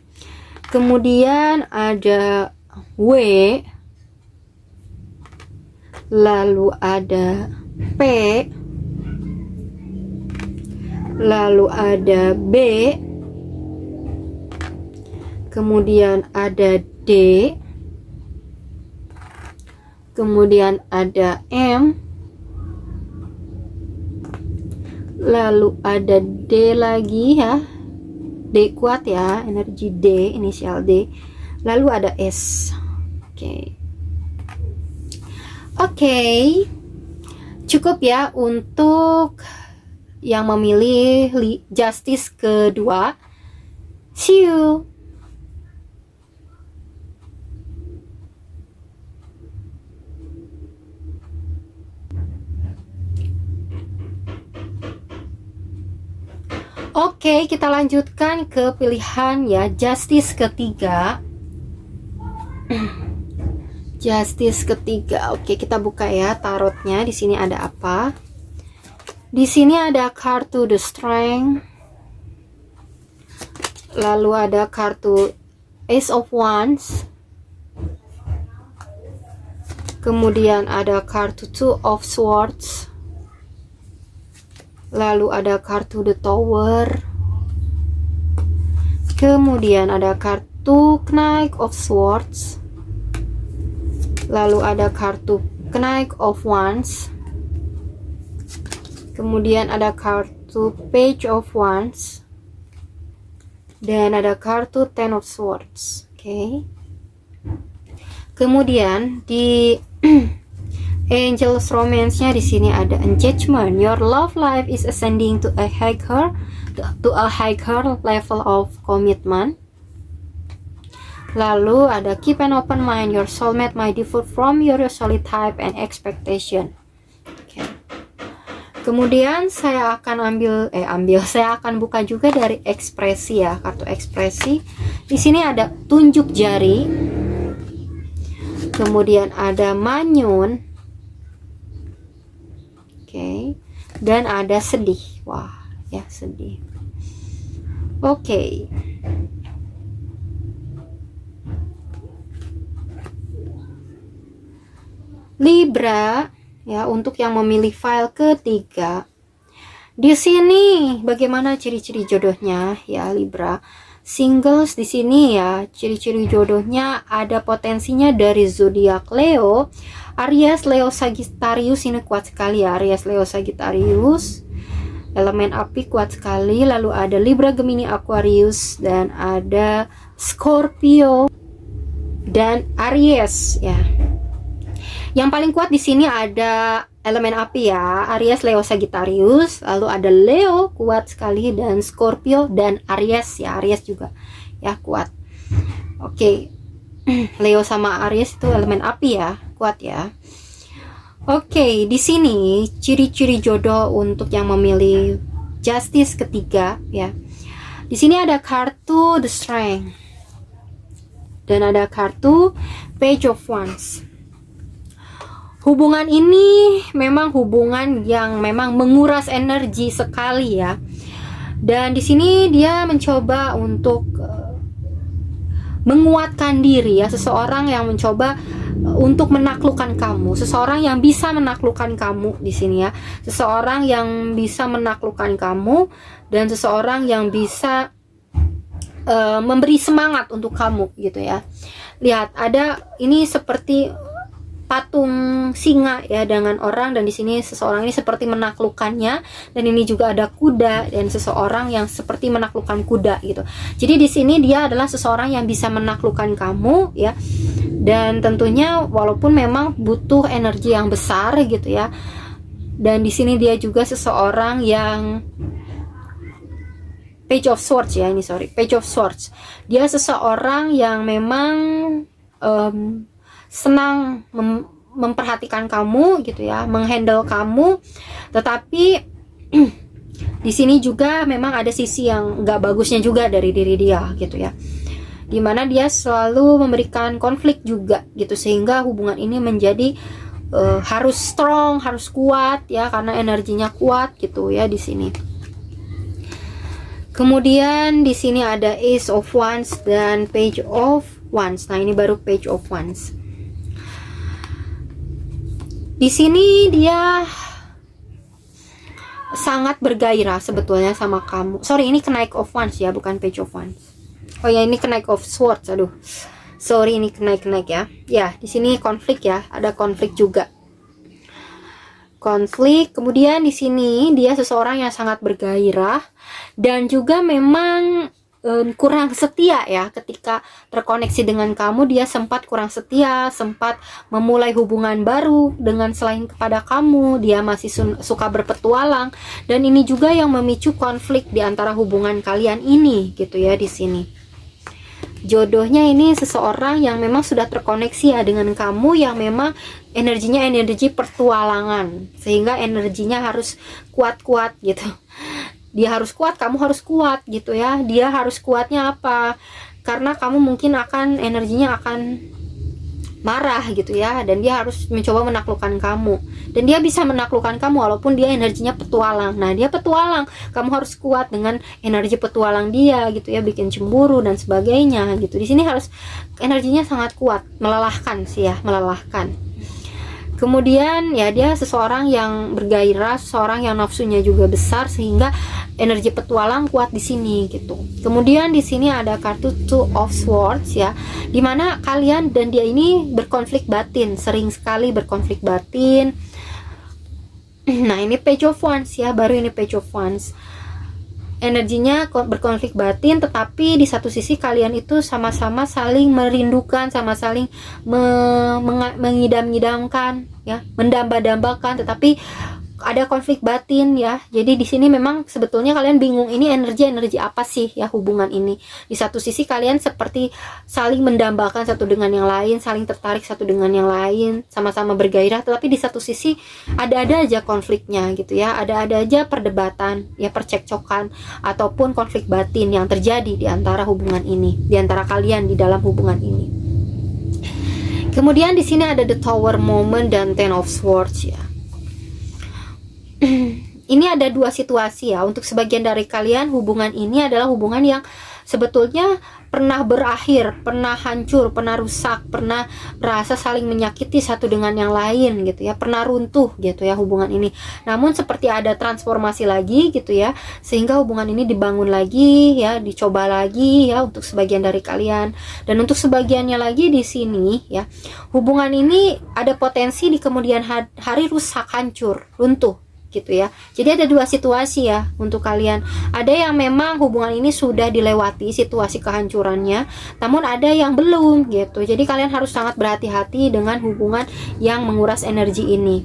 Kemudian ada W, lalu ada P, lalu ada B, kemudian ada D, kemudian ada M, lalu ada D lagi ya, D kuat ya, energi D, inisial D, lalu ada S. Oke, cukup ya untuk yang memilih justice kedua. See you. Oke, kita lanjutkan ke pilihan ya, justice ketiga. Justice ketiga. Oke, kita buka ya tarotnya. Di sini ada apa? Di sini ada kartu The Strength. Lalu ada kartu Ace of Wands. Kemudian ada kartu Two of Swords. Lalu ada kartu The Tower. Kemudian ada kartu Knight of Swords. Lalu ada kartu Knight of Wands. Kemudian ada kartu Page of Wands. Dan ada kartu Ten of Swords. Oke. Kemudian di Angels Romance-nya di sini ada Engagement. Your love life is ascending to a higher level of commitment. Lalu ada Keep an open mind. Your soulmate might differ from your solid type and expectation. Okay. Kemudian saya akan saya akan buka juga dari ekspresi ya, kartu ekspresi. Di sini ada tunjuk jari. Kemudian ada manyun. Oke. Dan ada sedih. Wah, ya sedih. Oke. Libra ya, untuk yang memilih file ketiga. Di sini bagaimana ciri-ciri jodohnya ya Libra? Singles di sini ya, ciri-ciri jodohnya ada potensinya dari zodiak Leo, Aries, Leo, Sagittarius, ini kuat sekali ya, Aries, Leo, Sagittarius. Elemen api kuat sekali. Lalu ada Libra, Gemini, Aquarius, dan ada Scorpio dan Aries ya. Yang paling kuat di sini ada elemen api ya, Aries, Leo, Sagittarius. Lalu ada Leo kuat sekali, dan Scorpio dan Aries ya, Aries juga ya kuat. Oke. Leo sama Aries itu elemen api ya, kuat ya. Oke, di sini ciri-ciri jodoh untuk yang memilih Justice ketiga ya. Di sini ada kartu The Strength. Dan ada kartu Page of Wands. Hubungan ini memang hubungan yang memang menguras energi sekali ya. Dan di sini dia mencoba untuk menguatkan diri ya, seseorang yang mencoba untuk menaklukkan kamu, seseorang yang bisa menaklukkan kamu di sini ya. Seseorang yang bisa menaklukkan kamu dan seseorang yang bisa memberi semangat untuk kamu gitu ya. Lihat, ada ini seperti patung singa ya dengan orang, dan di sini seseorang ini seperti menaklukkannya, dan ini juga ada kuda dan seseorang yang seperti menaklukkan kuda gitu. Jadi di sini dia adalah seseorang yang bisa menaklukkan kamu ya, dan tentunya walaupun memang butuh energi yang besar gitu ya. Dan di sini dia juga seseorang yang Page of Swords ya, ini sorry, Page of Swords. Dia seseorang yang memang senang memperhatikan kamu gitu ya, menghandle kamu, tetapi di sini juga memang ada sisi yang nggak bagusnya juga dari diri dia gitu ya, dimana dia selalu memberikan konflik juga gitu, sehingga hubungan ini menjadi harus strong, harus kuat ya, karena energinya kuat gitu ya di sini. Kemudian di sini ada Ace of Wands dan Page of Wands. Nah, ini baru Page of Wands. Di sini dia sangat bergairah sebetulnya sama kamu. Sorry, ini Knight of Wands ya, bukan Page of Wands. Oh ya, ini Knight of Swords. Aduh, sorry, ini Knight ya. Ya, di sini konflik ya, ada konflik juga. Konflik. Kemudian di sini dia seseorang yang sangat bergairah dan juga memang kurang setia ya. Ketika terkoneksi dengan kamu, dia sempat kurang setia, sempat memulai hubungan baru dengan selain kepada kamu. Dia masih suka berpetualang, dan ini juga yang memicu konflik di antara hubungan kalian ini gitu ya. Di sini jodohnya ini seseorang yang memang sudah terkoneksi ya dengan kamu, yang memang energinya energi pertualangan, sehingga energinya harus kuat-kuat gitu. Dia harus kuat, kamu harus kuat gitu ya. Dia harus kuatnya apa? Karena kamu mungkin akan energinya akan marah gitu ya, dan dia harus mencoba menaklukkan kamu, dan dia bisa menaklukkan kamu walaupun dia energinya petualang. Nah, dia petualang, kamu harus kuat dengan energi petualang dia gitu ya, bikin cemburu dan sebagainya gitu. Di sini harus energinya sangat kuat, melelahkan sih ya, melelahkan. Kemudian ya, dia seseorang yang bergairah, seseorang yang nafsunya juga besar, sehingga energi petualang kuat di sini gitu. Kemudian di sini ada kartu Two of Swords ya, dimana kalian dan dia ini berkonflik batin, sering sekali berkonflik batin. Nah, ini Page of Wands ya, baru ini Page of Wands. Energinya berkonflik batin, tetapi di satu sisi kalian itu sama-sama saling merindukan, sama saling mengidam-idamkan ya, mendamba-dambakan, tetapi ada konflik batin ya. Jadi di sini memang sebetulnya kalian bingung, ini energi apa sih ya hubungan ini. Di satu sisi kalian seperti saling mendambakan satu dengan yang lain, saling tertarik satu dengan yang lain, sama-sama bergairah, tetapi di satu sisi ada-ada aja konfliknya gitu ya, ada-ada aja perdebatan ya, percekcokan ataupun konflik batin yang terjadi di antara hubungan ini, di antara kalian di dalam hubungan ini. Kemudian di sini ada The Tower Moment dan Ten of Swords ya. Ini ada dua situasi ya. Untuk sebagian dari kalian, hubungan ini adalah hubungan yang sebetulnya pernah berakhir, pernah hancur, pernah rusak, pernah merasa saling menyakiti satu dengan yang lain gitu ya, pernah runtuh gitu ya hubungan ini. Namun seperti ada transformasi lagi gitu ya, sehingga hubungan ini dibangun lagi ya, dicoba lagi ya untuk sebagian dari kalian. Dan untuk sebagiannya lagi di sini ya, hubungan ini ada potensi di kemudian hari rusak, hancur, runtuh gitu ya. Jadi ada dua situasi ya untuk kalian. Ada yang memang hubungan ini sudah dilewati situasi kehancurannya, namun ada yang belum gitu. Jadi kalian harus sangat berhati-hati dengan hubungan yang menguras energi ini.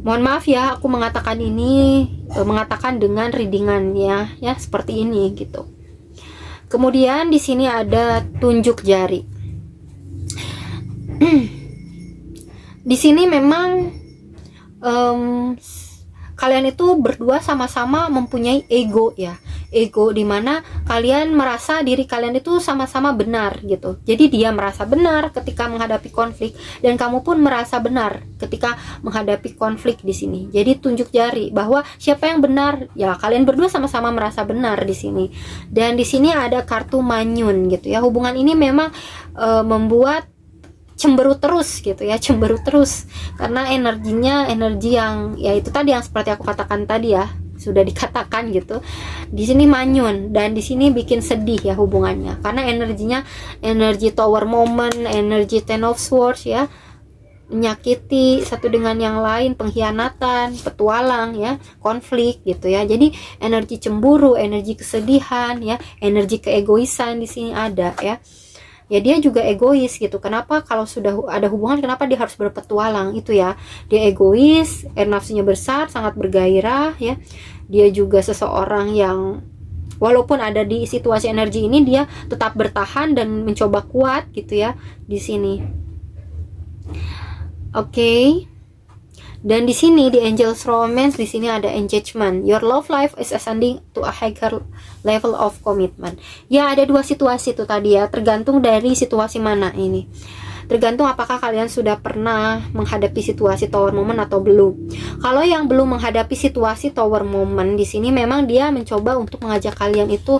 Mohon maaf ya, aku mengatakan ini mengatakan dengan readingan ya seperti ini gitu. Kemudian di sini ada tunjuk jari. Di sini memang kalian itu berdua sama-sama mempunyai ego ya, ego dimana kalian merasa diri kalian itu sama-sama benar gitu. Jadi dia merasa benar ketika menghadapi konflik, dan kamu pun merasa benar ketika menghadapi konflik di sini. Jadi tunjuk jari bahwa siapa yang benar ya, kalian berdua sama-sama merasa benar di sini. Dan di sini ada kartu manyun gitu ya. Hubungan ini memang membuat cemberut terus gitu ya, cemberut terus karena energinya energi yang ya itu tadi yang seperti aku katakan tadi ya, sudah dikatakan gitu. Di sini manyun dan di sini bikin sedih ya hubungannya, karena energinya energi Tower Moment, energi Ten of Swords ya, menyakiti satu dengan yang lain, pengkhianatan, petualang ya, konflik gitu ya. Jadi energi cemburu, energi kesedihan ya, energi keegoisan di sini ada ya. Ya dia juga egois gitu. Kenapa kalau sudah ada hubungan, kenapa dia harus berpetualang itu ya? Dia egois, nafsunya besar, sangat bergairah ya. Dia juga seseorang yang walaupun ada di situasi energi ini, dia tetap bertahan dan mencoba kuat gitu ya di sini. Oke. Dan di sini di Angel's Romance di sini ada engagement. Your love life is ascending to a higher level of commitment. Ya ada dua situasi itu tadi ya, tergantung dari situasi mana ini. Tergantung apakah kalian sudah pernah menghadapi situasi Tower Moment atau belum. Kalau yang belum menghadapi situasi Tower Moment di sini, memang dia mencoba untuk mengajak kalian itu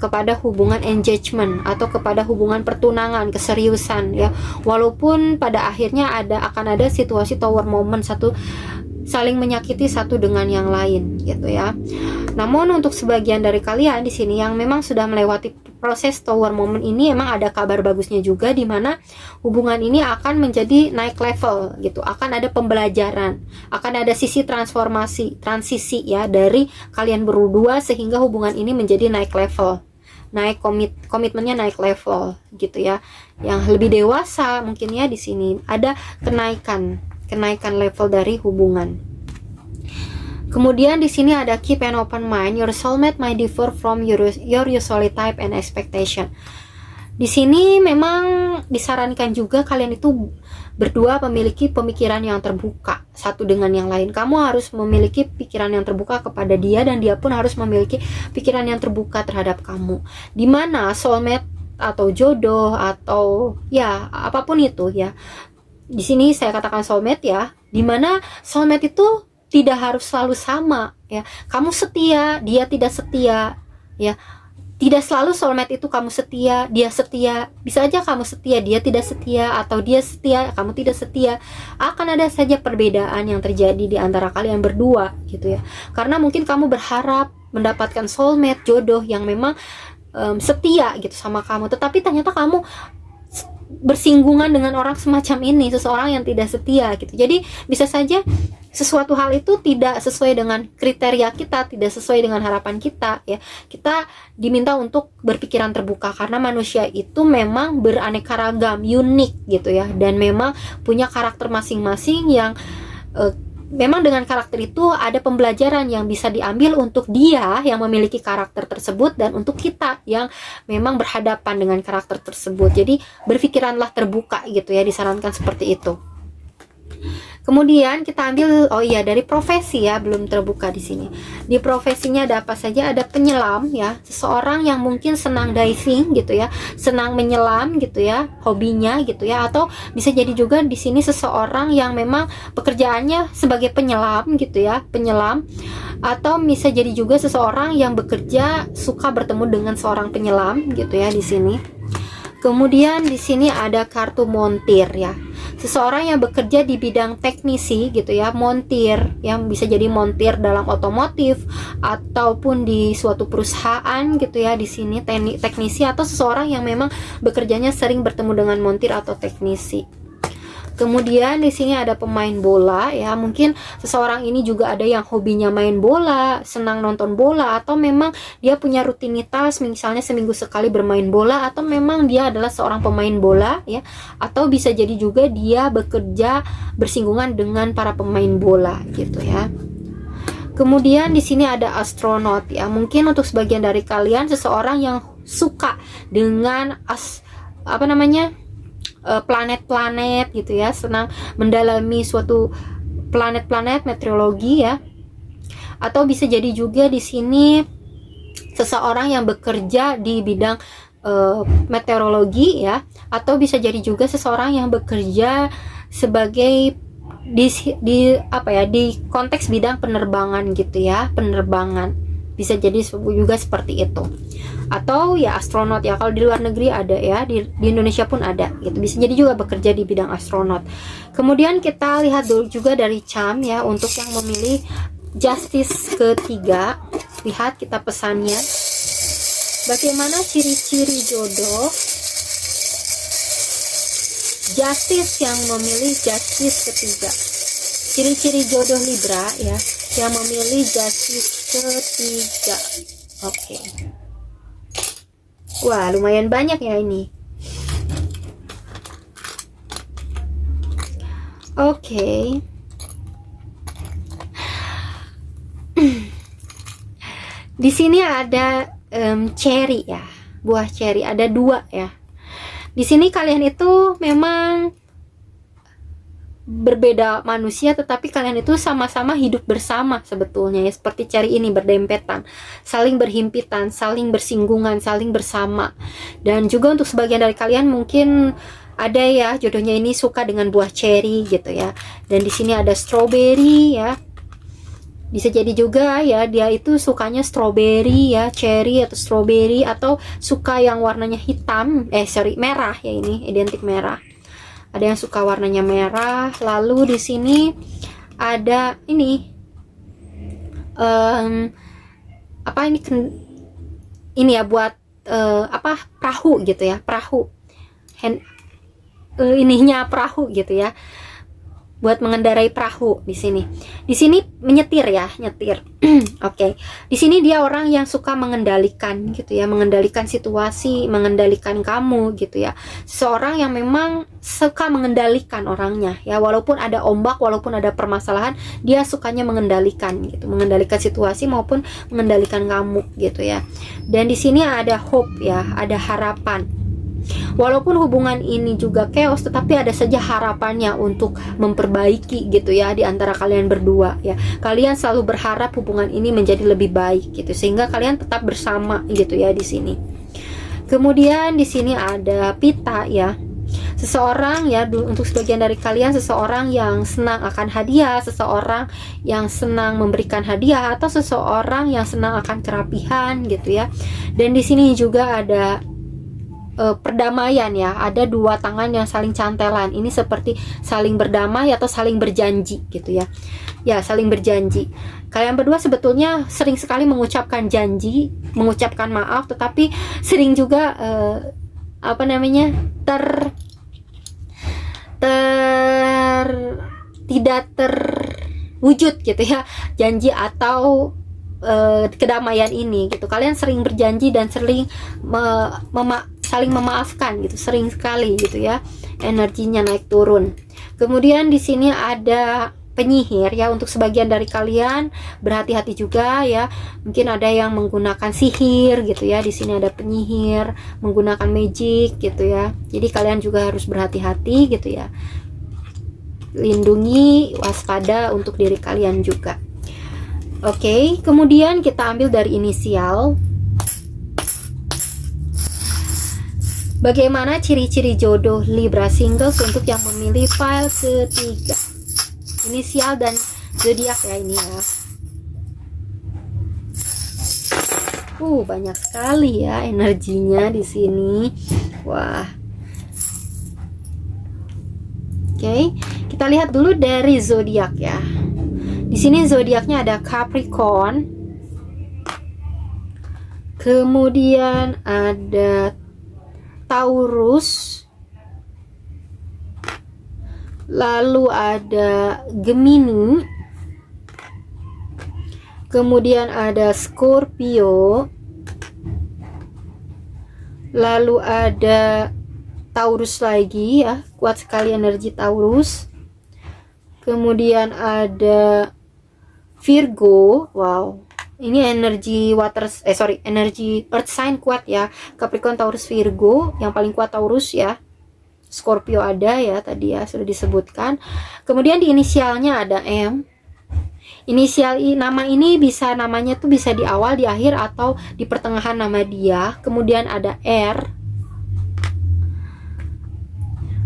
kepada hubungan engagement atau kepada hubungan pertunangan, keseriusan ya. Walaupun pada akhirnya akan ada situasi Tower Moment, satu saling menyakiti satu dengan yang lain gitu ya. Namun untuk sebagian dari kalian di sini yang memang sudah melewati proses Tower Moment ini, emang ada kabar bagusnya juga, di mana hubungan ini akan menjadi naik level gitu, akan ada pembelajaran, akan ada sisi transformasi, transisi ya dari kalian berdua, sehingga hubungan ini menjadi naik level, naik komitmennya naik level gitu ya, yang lebih dewasa mungkin ya. Di sini ada kenaikan level dari hubungan. Kemudian di sini ada keep an open mind. Your soulmate might differ from your usual type and expectation. Di sini memang disarankan juga kalian itu berdua memiliki pemikiran yang terbuka satu dengan yang lain. Kamu harus memiliki pikiran yang terbuka kepada dia, dan dia pun harus memiliki pikiran yang terbuka terhadap kamu. Dimana soulmate atau jodoh atau ya apapun itu ya. Di sini saya katakan soulmate ya, dimana soulmate itu tidak harus selalu sama ya. Kamu setia, dia tidak setia ya. Tidak selalu soulmate itu kamu setia, dia setia. Bisa aja kamu setia, dia tidak setia, atau dia setia, kamu tidak setia. Akan ada saja perbedaan yang terjadi di antara kalian berdua gitu ya. Karena mungkin kamu berharap mendapatkan soulmate, jodoh yang memang setia gitu sama kamu, tetapi ternyata kamu bersinggungan dengan orang semacam ini, seseorang yang tidak setia gitu. Jadi bisa saja sesuatu hal itu tidak sesuai dengan kriteria kita, tidak sesuai dengan harapan kita ya. Kita diminta untuk berpikiran terbuka karena manusia itu memang beraneka ragam, unik gitu ya, dan memang punya karakter masing-masing yang memang dengan karakter itu ada pembelajaran yang bisa diambil untuk dia yang memiliki karakter tersebut dan untuk kita yang memang berhadapan dengan karakter tersebut. Jadi berpikiranlah terbuka gitu ya, disarankan seperti itu. Kemudian kita ambil, oh iya, dari profesi ya, belum terbuka di sini. Di profesinya ada apa saja? Ada penyelam ya, seseorang yang mungkin senang diving gitu ya, senang menyelam gitu ya, hobinya gitu ya, atau bisa jadi juga di sini seseorang yang memang pekerjaannya sebagai penyelam gitu ya, penyelam, atau bisa jadi juga seseorang yang bekerja suka bertemu dengan seorang penyelam gitu ya di sini. Kemudian di sini ada kartu montir ya. Seseorang yang bekerja di bidang teknisi gitu ya, montir, yang bisa jadi montir dalam otomotif ataupun di suatu perusahaan gitu ya di sini, teknisi, atau seseorang yang memang bekerjanya sering bertemu dengan montir atau teknisi. Kemudian di sini ada pemain bola ya, mungkin seseorang ini juga ada yang hobinya main bola, senang nonton bola, atau memang dia punya rutinitas misalnya seminggu sekali bermain bola, atau memang dia adalah seorang pemain bola ya, atau bisa jadi juga dia bekerja bersinggungan dengan para pemain bola gitu ya. Kemudian di sini ada astronot ya, mungkin untuk sebagian dari kalian seseorang yang suka dengan planet-planet gitu ya, senang mendalami suatu planet-planet, meteorologi ya. Atau bisa jadi juga di sini seseorang yang bekerja di bidang meteorologi ya, atau bisa jadi juga seseorang yang bekerja sebagai di konteks bidang penerbangan gitu ya, penerbangan. Bisa jadi juga seperti itu. Atau ya astronot ya, kalau di luar negeri ada ya, di Indonesia pun ada gitu, bisa jadi juga bekerja di bidang astronot. Kemudian kita lihat dulu juga dari charm ya, untuk yang memilih justice ketiga. Lihat kita pesannya, bagaimana ciri-ciri jodoh justice yang memilih justice ketiga. Ciri-ciri jodoh Libra ya yang memilih justice ketiga. Oke. Wah, lumayan banyak ya ini. Oke. Di sini ada cherry ya, buah cherry, ada 2 ya. Di sini kalian itu memang berbeda manusia, tetapi kalian itu sama-sama hidup bersama sebetulnya ya, seperti cherry ini berdempetan, saling berhimpitan, saling bersinggungan, saling bersama. Dan juga untuk sebagian dari kalian mungkin ada ya jodohnya ini suka dengan buah cherry gitu ya. Dan di sini ada strawberry ya. Bisa jadi juga ya dia itu sukanya strawberry ya, cherry atau strawberry, atau suka yang warnanya hitam, merah ya, ini identik merah. Ada yang suka warnanya merah. Lalu di sini ada ini ini ya buat perahu gitu ya, perahu ininya perahu gitu ya, buat mengendarai perahu di sini. Di sini menyetir ya, nyetir. Oke. Di sini dia orang yang suka mengendalikan gitu ya, mengendalikan situasi, mengendalikan kamu gitu ya. Seorang yang memang suka mengendalikan orangnya ya, walaupun ada ombak, walaupun ada permasalahan, dia sukanya mengendalikan gitu, mengendalikan situasi maupun mengendalikan kamu gitu ya. Dan di sini ada hope ya, ada harapan. Walaupun hubungan ini juga chaos, tetapi ada saja harapannya untuk memperbaiki gitu ya di antara kalian berdua ya. Kalian selalu berharap hubungan ini menjadi lebih baik gitu, sehingga kalian tetap bersama gitu ya di sini. Kemudian di sini ada pita ya. Seseorang ya, untuk sebagian dari kalian, seseorang yang senang akan hadiah, seseorang yang senang memberikan hadiah, atau seseorang yang senang akan kerapihan gitu ya. Dan di sini juga ada perdamaian ya, ada dua tangan yang saling cantelan. Ini seperti saling berdamai atau saling berjanji gitu ya. Ya, saling berjanji. Kalian berdua sebetulnya sering sekali mengucapkan janji, mengucapkan maaf, tetapi sering juga tidak terwujud gitu ya, janji atau kedamaian ini gitu. Kalian sering berjanji dan sering saling memaafkan gitu, sering sekali gitu ya, energinya naik turun. Kemudian di sini ada penyihir ya, untuk sebagian dari kalian berhati-hati juga ya, mungkin ada yang menggunakan sihir gitu ya. Di sini ada penyihir menggunakan magic gitu ya, jadi kalian juga harus berhati-hati gitu ya, lindungi, waspada untuk diri kalian juga. Oke, kemudian kita ambil dari inisial. Bagaimana ciri-ciri jodoh Libra singles untuk yang memilih file ketiga? Inisial dan zodiak ya ini ya. Banyak sekali ya energinya di sini. Wah. Oke, kita lihat dulu dari zodiak ya. Di sini zodiaknya ada Capricorn. Kemudian ada Taurus. Lalu ada Gemini. Kemudian ada Scorpio. Lalu ada Taurus lagi ya, kuat sekali energi Taurus. Kemudian ada Virgo. Wow, ini energi energi earth sign kuat ya. Capricorn, Taurus, Virgo. Yang paling kuat Taurus ya. Scorpio ada ya, tadi ya sudah disebutkan. Kemudian di inisialnya ada M. Inisial nama ini namanya tuh bisa di awal, di akhir, atau di pertengahan nama dia. Kemudian ada R.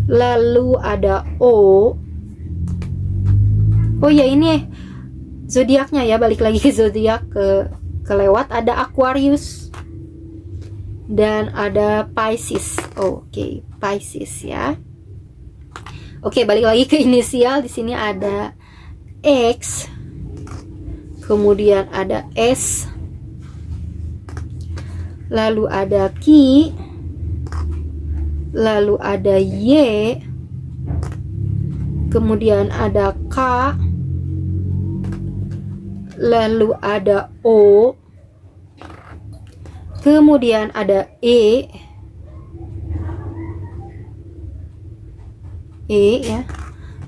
Lalu ada O. Oh ya, ini zodiaknya ya, balik lagi ke zodiak, kelewat. Ada Aquarius dan ada Pisces. Oke, Pisces ya. Oke, balik lagi ke inisial. Di sini ada X, kemudian ada S, lalu ada Q, lalu ada Y, kemudian ada K, lalu ada O, kemudian ada E ya,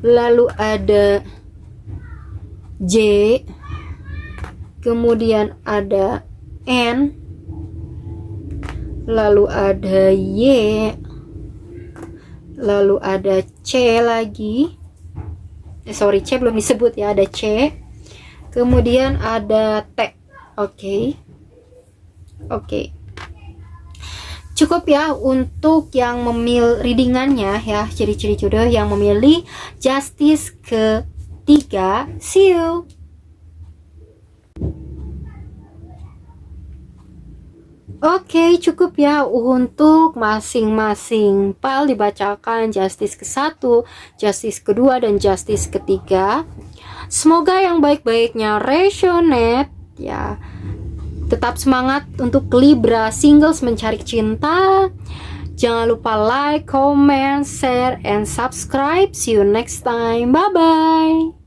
lalu ada J, kemudian ada N, lalu ada Y, lalu ada C lagi. C belum disebut ya, ada C, kemudian ada T. Oke. Cukup ya untuk yang memilih readingannya ya, ciri-ciri jodoh yang memilih justice ketiga. See you. Oke, cukup ya untuk masing-masing file dibacakan, justice ke-1, justice kedua, dan justice ketiga. Semoga yang baik-baiknya resonate ya. Tetap semangat untuk Libra singles mencari cinta. Jangan lupa like, comment, share, and subscribe. See you next time. Bye-bye.